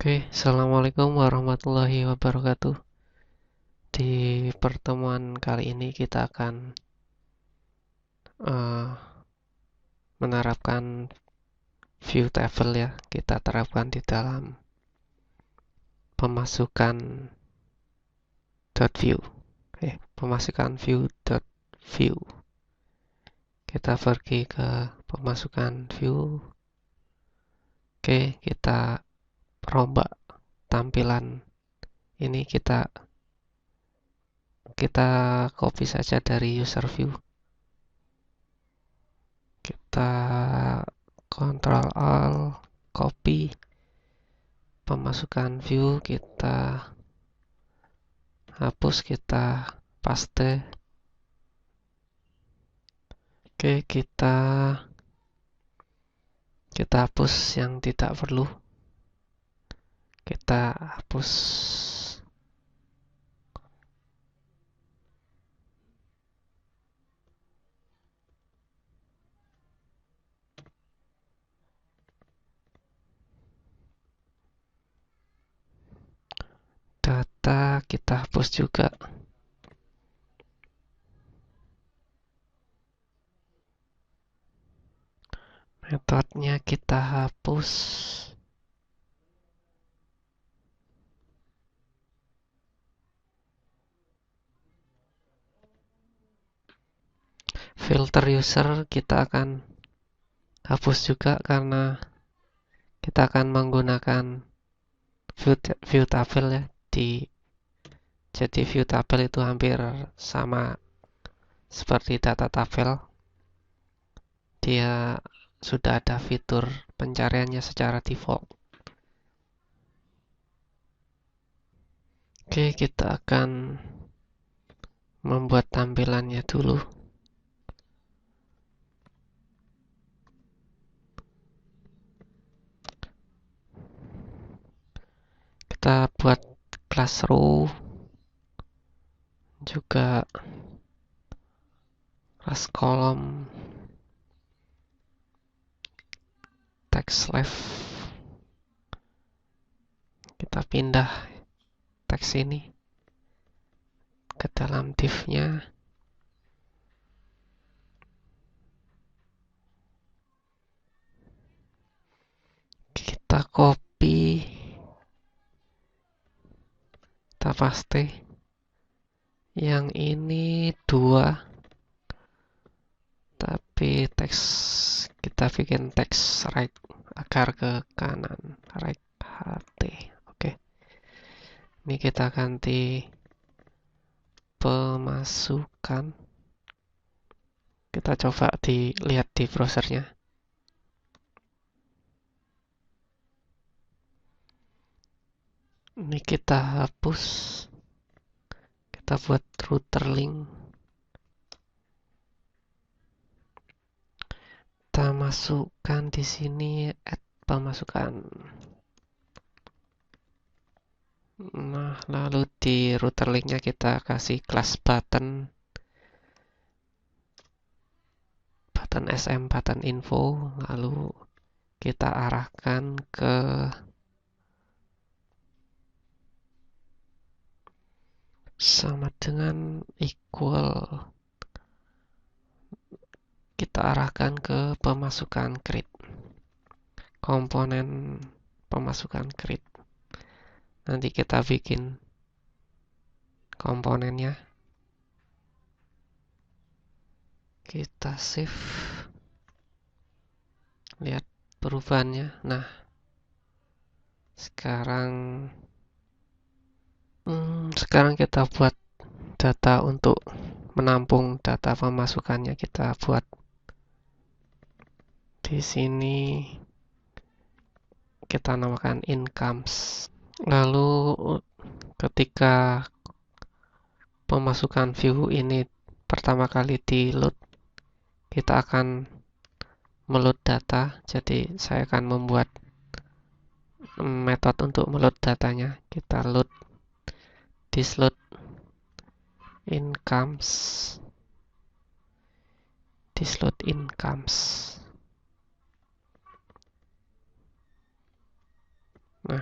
Oke, Assalamualaikum warahmatullahi wabarakatuh. Di pertemuan kali ini kita akan eh, menerapkan view table ya. Kita terapkan di dalam pemasukan .view. Pemasukan view.view. Kita pergi ke pemasukan view. Oke, kita rombak tampilan ini kita copy saja dari user view. Kita Ctrl Alt copy pemasukan view, kita hapus, kita paste. Oke, kita hapus yang tidak perlu. Kita hapus. Data kita hapus juga. Metodenya kita hapus. Filter user kita akan hapus juga karena kita akan menggunakan view table ya. Jadi view table itu hampir sama seperti data tabel. Dia sudah ada fitur pencariannya secara default. Oke, kita akan membuat tampilannya dulu. Kita buat class row, juga class column, text left. Kita pindah teks ini ke dalam div-nya. Kita copy, kita paste. Yang ini 2, tapi teks kita bikin teks right agar ke kanan, right HT. Oke. Ini kita ganti pemasukan. Kita coba dilihat di browsernya. Ini kita hapus. Kita buat router link. Kita masukkan di sini add pemasukan. Nah, lalu di router linknya kita kasih class button SM, button info, lalu kita arahkan ke sama dengan equal. Kita arahkan ke pemasukan create, komponen pemasukan create. Nanti kita bikin komponennya. Kita save. Lihat perubahannya. Nah, sekarang kita buat data untuk menampung data pemasukannya. Kita buat di sini, kita namakan incomes. Lalu ketika pemasukan view ini pertama kali di load, kita akan meload data. Jadi saya akan membuat metode untuk meload datanya. Kita load disload incomes, disload incomes. Nah,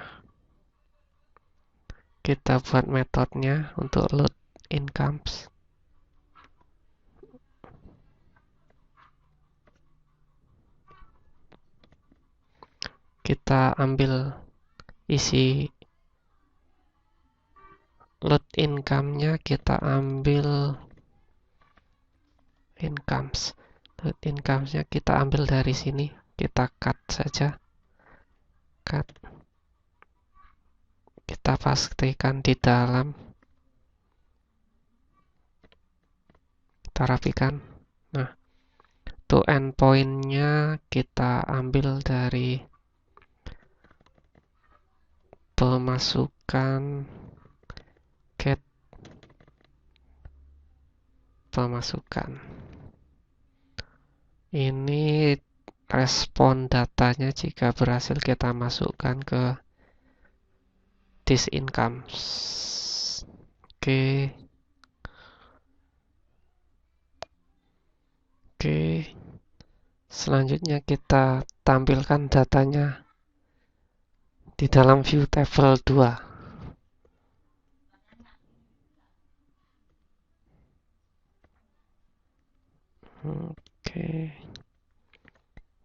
Kita buat metodenya untuk load incomes. Kita ambil isi load income-nya, kita ambil incomes. Load incomes-nya kita ambil dari sini. Kita cut saja. Cut. Kita pastikan di dalam. Kita rapikan. Nah, to endpoint-nya kita ambil dari pemasukan get pemasukan. Ini respon datanya jika berhasil kita masukkan ke this incomes. Oke. Selanjutnya kita tampilkan datanya di dalam view table 2. Oke.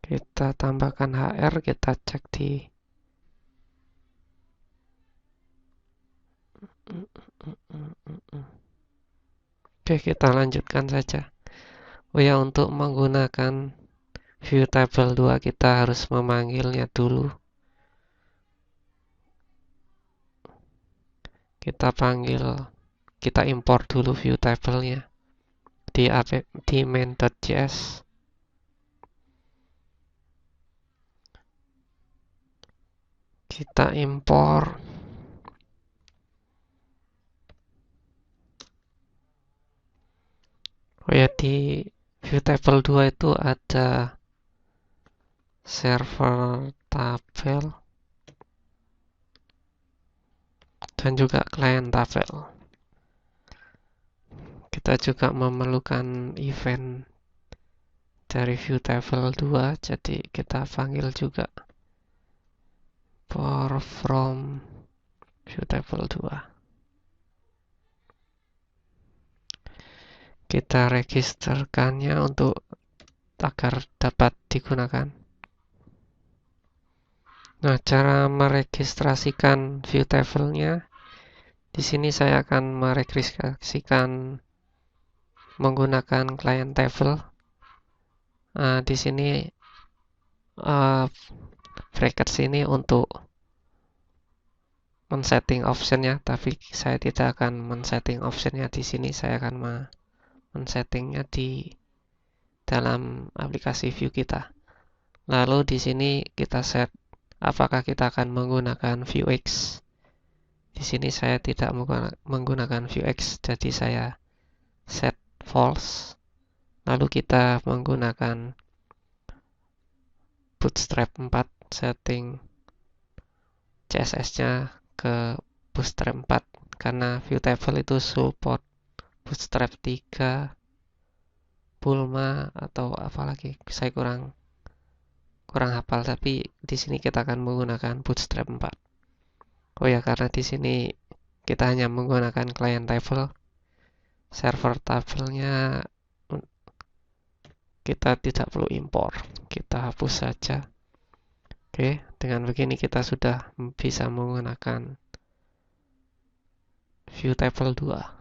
Kita tambahkan HR, kita cek di Oke, kita lanjutkan saja. Oh ya, untuk menggunakan view table 2 kita harus memanggilnya dulu. Kita import dulu view table-nya di main.js. Kita import. Oh ya, di view table 2 itu ada server tabel dan juga client tabel. Kita juga memerlukan event dari view table 2, jadi kita panggil juga from view table 2. Kita registerkannya untuk agar dapat digunakan. Nah, cara meregistrasikan view table-nya, di sini saya akan meregistrasikan menggunakan client table. Di sini bracket sini untuk men-setting optionnya, tapi saya tidak akan men-setting optionnya di sini. Saya akan men-settingnya di dalam aplikasi view kita. Lalu di sini kita set apakah kita akan menggunakan Vuex. Di sini saya tidak menggunakan Vuex, jadi saya set false. Lalu kita menggunakan Bootstrap 4, setting CSS-nya ke Bootstrap 4 karena view table itu support Bootstrap 3, Bulma atau apalagi saya kurang hafal, tapi di sini kita akan menggunakan Bootstrap 4. Oh ya, karena di sini kita hanya menggunakan client table, server tabelnya kita tidak perlu import, kita hapus saja. Oke, dengan begini kita sudah bisa menggunakan view table 2.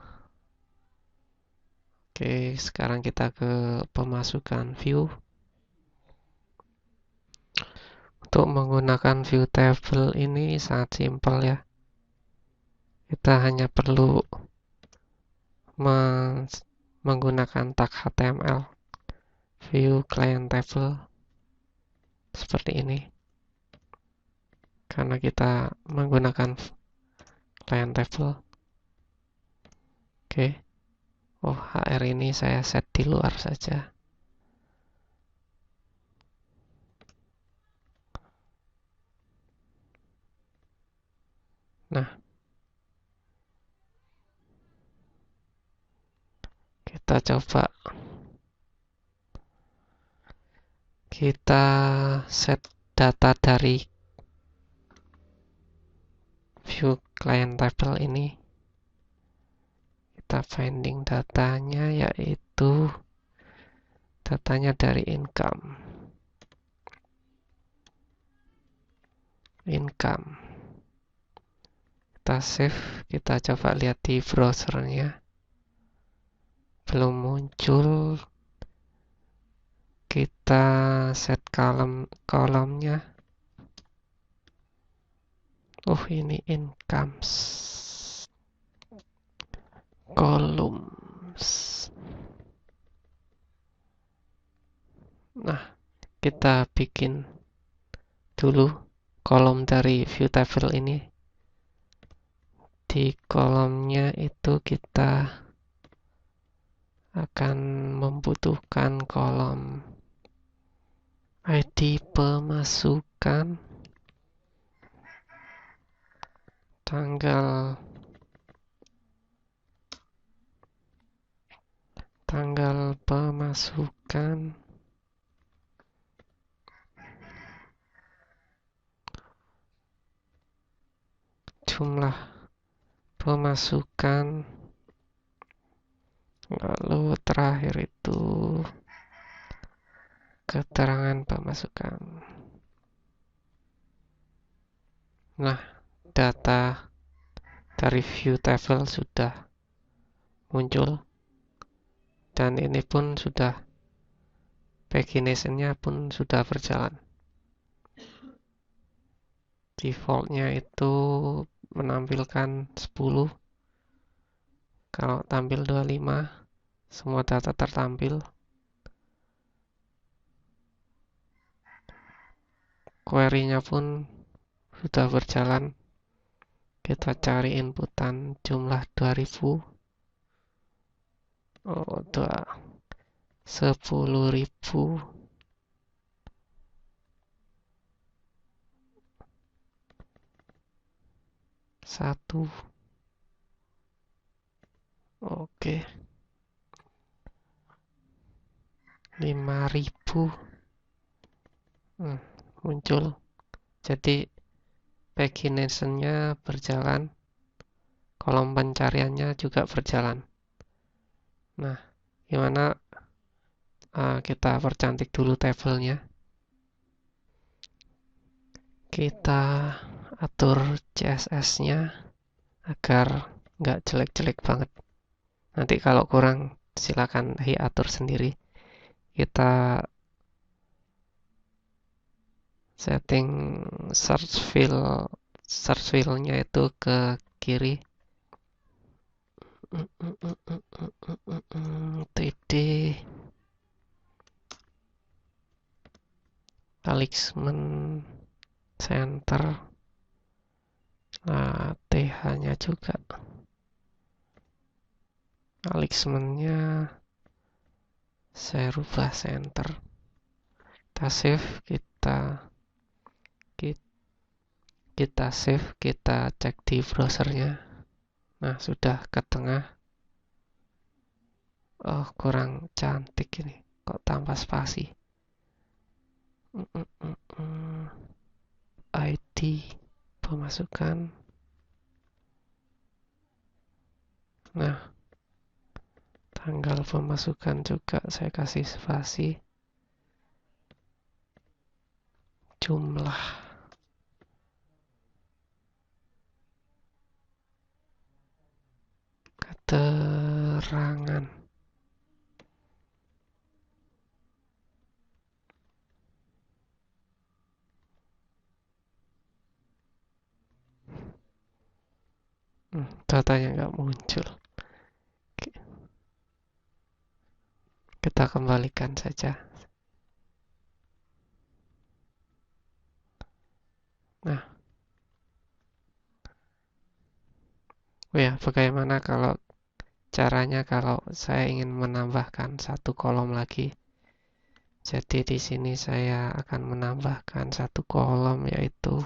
Oke, sekarang kita ke pemasukan view. Untuk menggunakan view table ini sangat simpel ya. Kita hanya perlu menggunakan tag HTML view client table seperti ini. Karena kita menggunakan client table. Oke. Oh, HR ini saya set di luar saja. Nah, kita coba. Kita set data dari view client table ini kita finding datanya, yaitu datanya dari income. Kita save, kita coba lihat di browsernya, belum muncul. Kita set kolomnya. Ini incomes columns. Nah, kita bikin dulu kolom dari view table ini. Di kolomnya itu kita akan membutuhkan kolom ID pemasukan, tanggal pemasukan, jumlah pemasukan, lalu terakhir itu keterangan pemasukan. Nah, data dari view table sudah muncul, dan ini pun sudah pagination-nya pun sudah berjalan. Defaultnya itu menampilkan 10. Kalau tampil 25, semua data tertampil. Query-nya pun sudah berjalan. Kita cari inputan jumlah 2000. 10.000. Satu. Oke. 5.000. Muncul. Jadi pagination-nya berjalan, kolom pencariannya juga berjalan. Nah, gimana kita percantik dulu tabelnya. Kita atur CSS-nya agar nggak jelek-jelek banget. Nanti kalau kurang silakan atur sendiri. Kita setting search field-nya itu ke kiri. TD Alignment Center. Nah, TH-nya juga. Alignment-nya saya rubah center. Kita save, kita save, kita cek di browsernya. Nah, sudah ke tengah. Kurang cantik ini, kok tanpa spasi. ID pemasukan. Nah, tanggal pemasukan juga saya kasih spasi. Jumlah keterangan. Datanya nggak muncul. Kita kembalikan saja. Nah, bagaimana kalau caranya kalau saya ingin menambahkan satu kolom lagi? Jadi di sini saya akan menambahkan satu kolom, yaitu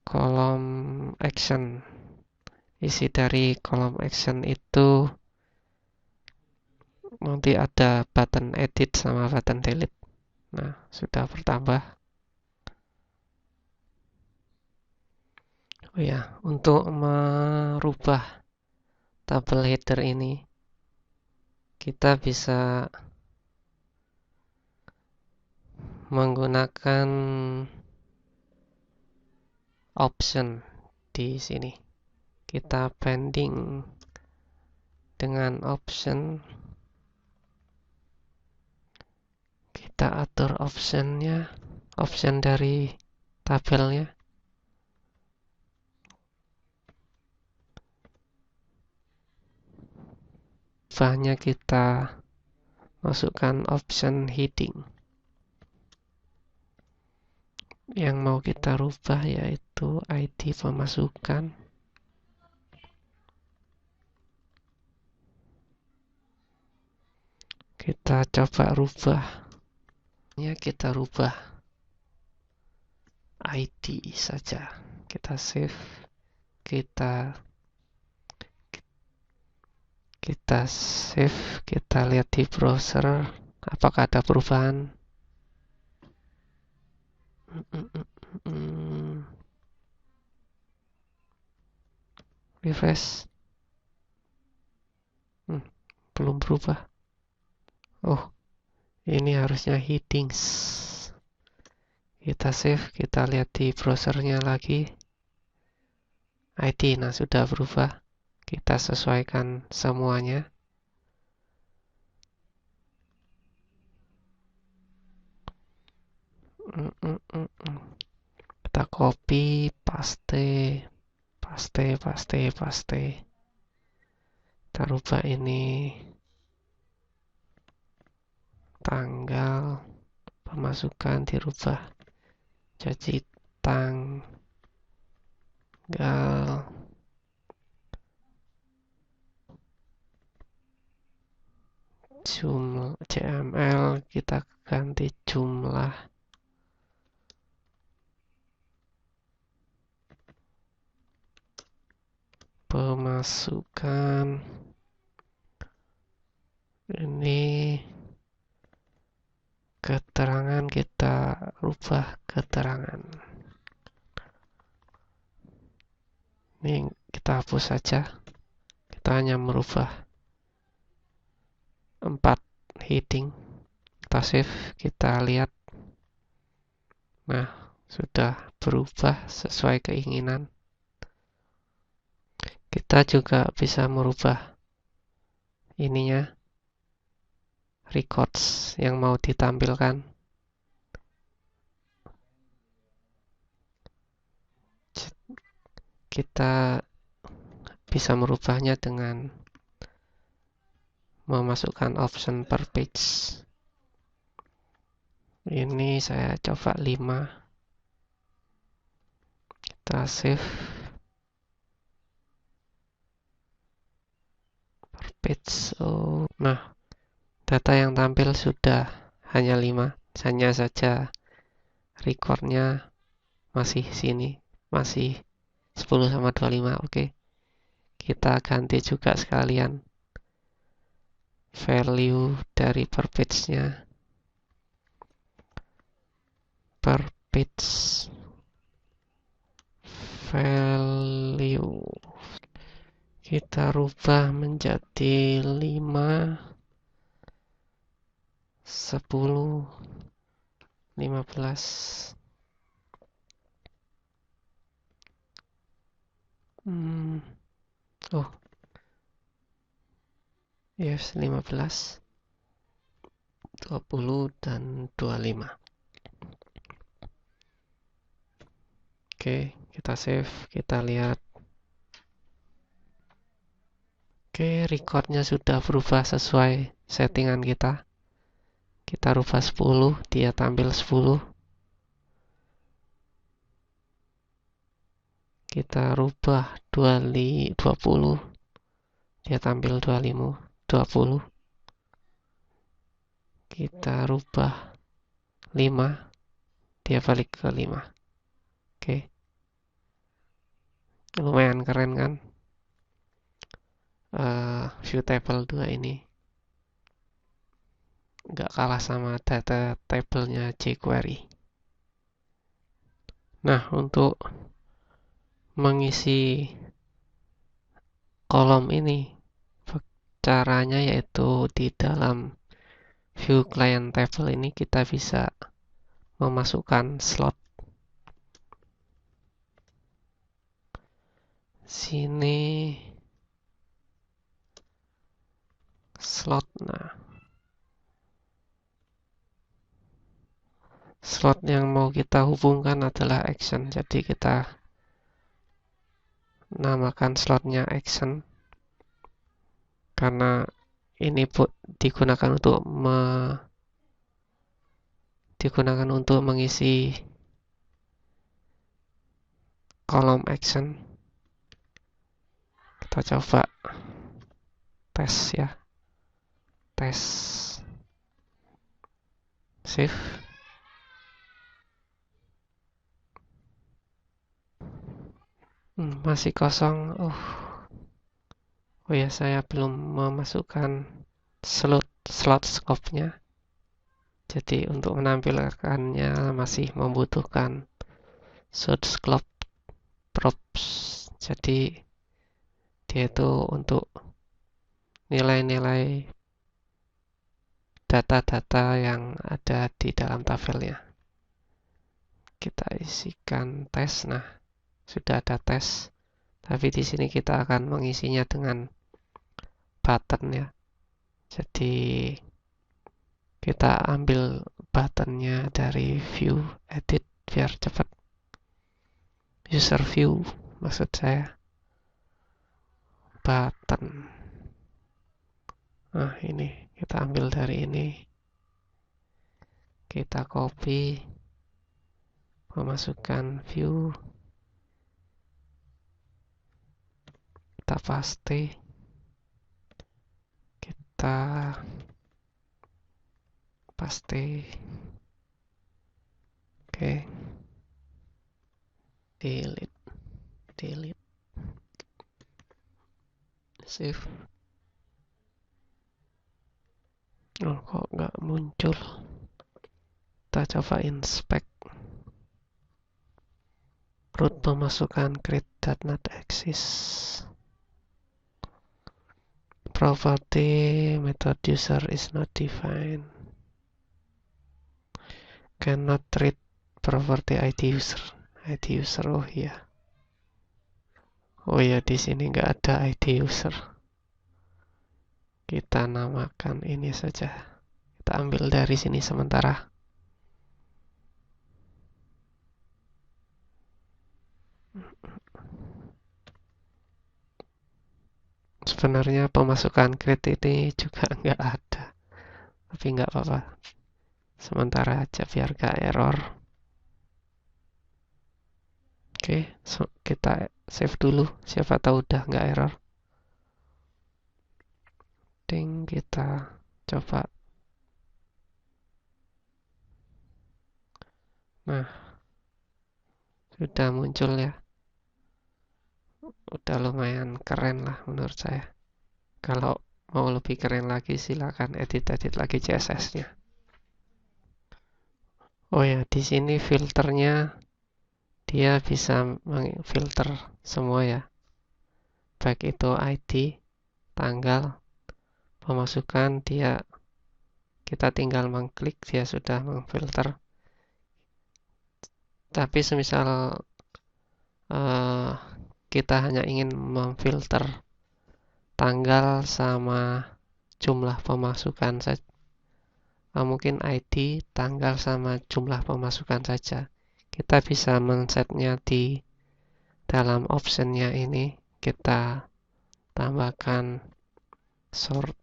kolom action. Isi dari kolom action itu nanti ada button edit sama button delete. Nah, sudah bertambah. Oh ya, untuk merubah tabel header ini, kita bisa menggunakan option di sini. Kita pending dengan option, kita atur optionnya, option dari tabelnya. Bahannya kita masukkan option heading. Yang mau kita rubah yaitu ID pemasukan. Kita coba rubah. Kita rubah ID saja. Kita save. Kita save. Kita lihat di browser apakah ada perubahan. Refresh. Belum berubah. Oh, ini harusnya headings. Kita save, kita lihat di browsernya lagi. ID, nah sudah berubah. Kita sesuaikan semuanya. Kita copy, paste. Kita rubah ini tanggal pemasukan dirubah jadi tanggal jumlah CML, kita ganti jumlah pemasukan. Ini keterangan, kita rubah keterangan. Ini kita hapus saja. Kita hanya merubah 4 heading. Kita save, kita lihat. Nah, sudah berubah sesuai keinginan. Kita juga bisa merubah ininya, records yang mau ditampilkan. Kita bisa merubahnya dengan memasukkan option per page. Ini saya coba 5. Kita save. Per page. Oh, nah, data yang tampil sudah hanya 5. Hanya saja recordnya masih sini, masih 10/25. Oke. Kita ganti juga sekalian value dari per page-nya. Per page value kita rubah menjadi 5, 10, 15. Oh, yes, 15, 20, dan 25. Oke, kita save, kita lihat. Oke, recordnya sudah berubah sesuai settingan kita. Kita rubah 10, dia tampil 10. Kita rubah 20, dia tampil 20. Kita rubah 5, dia balik ke 5. Oke. Lumayan keren kan? View table 2 ini nggak kalah sama data tabelnya jQuery. Nah, untuk mengisi kolom ini. Caranya yaitu di dalam view client table ini kita bisa memasukkan slot. Sini slot. Nah, slot yang mau kita hubungkan adalah action. Jadi kita namakan slotnya action karena ini digunakan untuk mengisi kolom action. Kita coba tes ya. Tes. Save. Masih kosong. Oh ya, saya belum memasukkan slot scope-nya. Jadi untuk menampilkannya masih membutuhkan slot scope props. Jadi dia itu untuk nilai-nilai data-data yang ada di dalam tabelnya. Kita isikan tes. Nah, sudah ada tes. Tapi di sini kita akan mengisinya dengan button ya. Jadi kita ambil buttonnya dari view edit biar cepat. User view maksud saya. Button. Nah, ini kita ambil dari ini. Kita copy. Memasukkan view. Kita paste. Kita paste. Oke. Delete. Save. Kok nggak muncul? Kita coba inspect. Root pemasukan create.not exist. Property method user is not defined. Cannot read property ID user. ID user, oh iya. Oh ya, di sini nggak ada ID user. Kita namakan ini saja. Kita ambil dari sini sementara. Sebenarnya pemasukan create ini juga nggak ada. Tapi nggak apa-apa. Sementara aja biar nggak error. Oke, kita save dulu. Siapa tahu udah nggak error. Kita coba. Nah, sudah muncul ya. Udah lumayan keren lah menurut saya. Kalau mau lebih keren lagi silakan edit lagi CSS-nya. Oh ya, di sini filternya dia bisa mengfilter semua ya. Baik itu ID, tanggal, pemasukan, kita tinggal mengklik dia sudah memfilter. Tapi semisal kita hanya ingin memfilter tanggal sama jumlah pemasukan saja. Mungkin ID, tanggal sama jumlah pemasukan saja. Kita bisa men-setnya di dalam optionnya ini. Kita tambahkan sortable.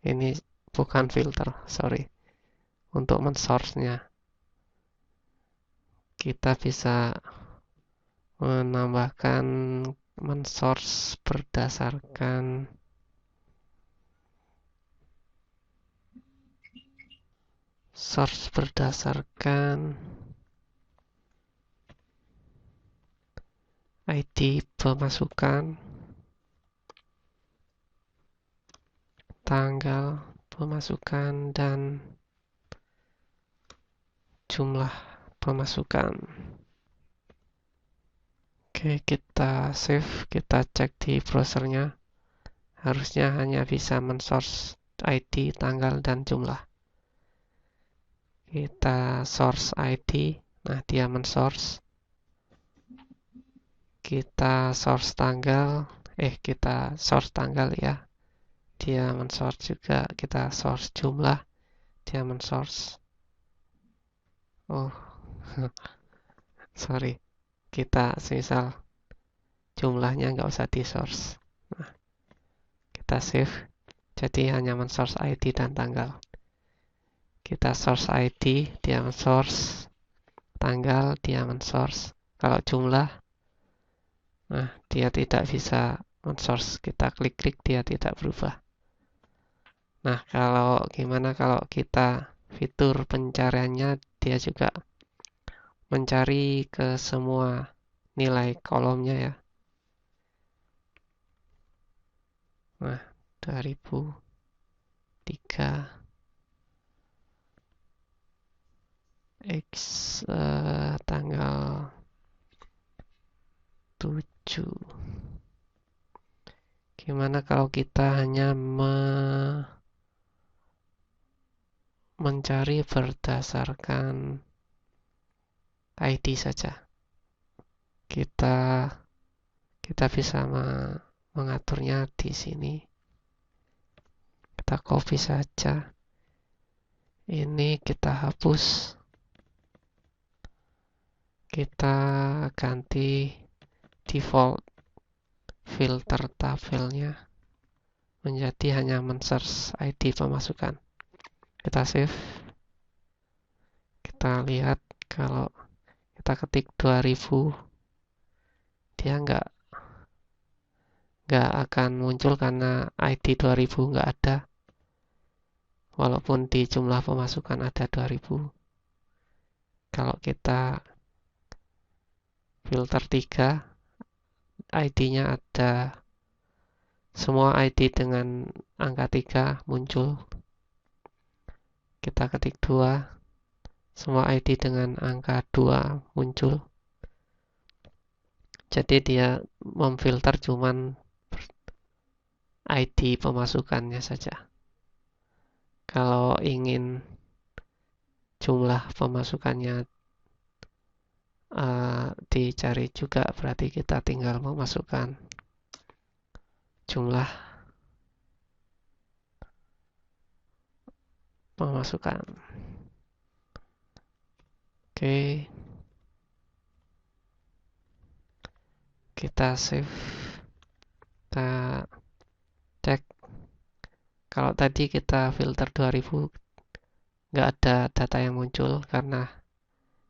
Ini bukan filter, sorry. Untuk men-source-nya kita bisa menambahkan men-source berdasarkan ID pemasukan, tanggal pemasukan, dan jumlah pemasukan. Oke, kita save, kita cek di browsernya. Harusnya hanya bisa men-source ID, tanggal, dan jumlah. Kita source ID, nah dia men-source. Kita source tanggal, kita source tanggal ya. Dia men-source juga. Kita source jumlah, dia men-source. Oh, sorry. Kita misal jumlahnya nggak usah di source. Nah, kita save. Jadi hanya men-source ID dan tanggal. Kita source ID, dia men-source. Tanggal, dia men-source. Kalau jumlah, nah dia tidak bisa men-source. Kita klik-klik, dia tidak berubah. Nah, gimana kalau kita fitur pencariannya, dia juga mencari ke semua nilai kolomnya ya. Nah, 2003 X tanggal 7. Gimana kalau kita hanya mencari berdasarkan ID saja? Kita bisa mengaturnya di sini. Kita copy saja. Ini kita hapus. Kita ganti default filter tabelnya menjadi hanya men-search ID pemasukan. Kita save. Kita lihat kalau kita ketik 2000, dia nggak akan muncul karena ID 2000 nggak ada. Walaupun di jumlah pemasukan ada 2000. Kalau kita filter 3, ID-nya ada, semua ID dengan angka 3 muncul. Kita ketik 2, semua ID dengan angka 2 muncul. Jadi dia memfilter cuman ID pemasukannya saja. Kalau ingin jumlah pemasukannya dicari juga, berarti kita tinggal memasukkan jumlah pemasukan. Oke, kita save. Kita cek. Kalau tadi kita filter 2000, nggak ada data yang muncul karena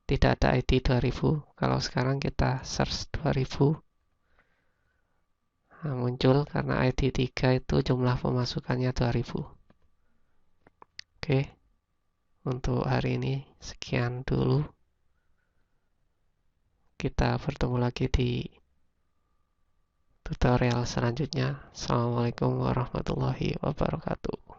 tidak ada ID 2000. Kalau sekarang kita search 2000, nah, muncul karena ID 3 itu jumlah pemasukannya 2000. Oke, untuk hari ini sekian dulu. Kita bertemu lagi di tutorial selanjutnya. Assalamualaikum warahmatullahi wabarakatuh.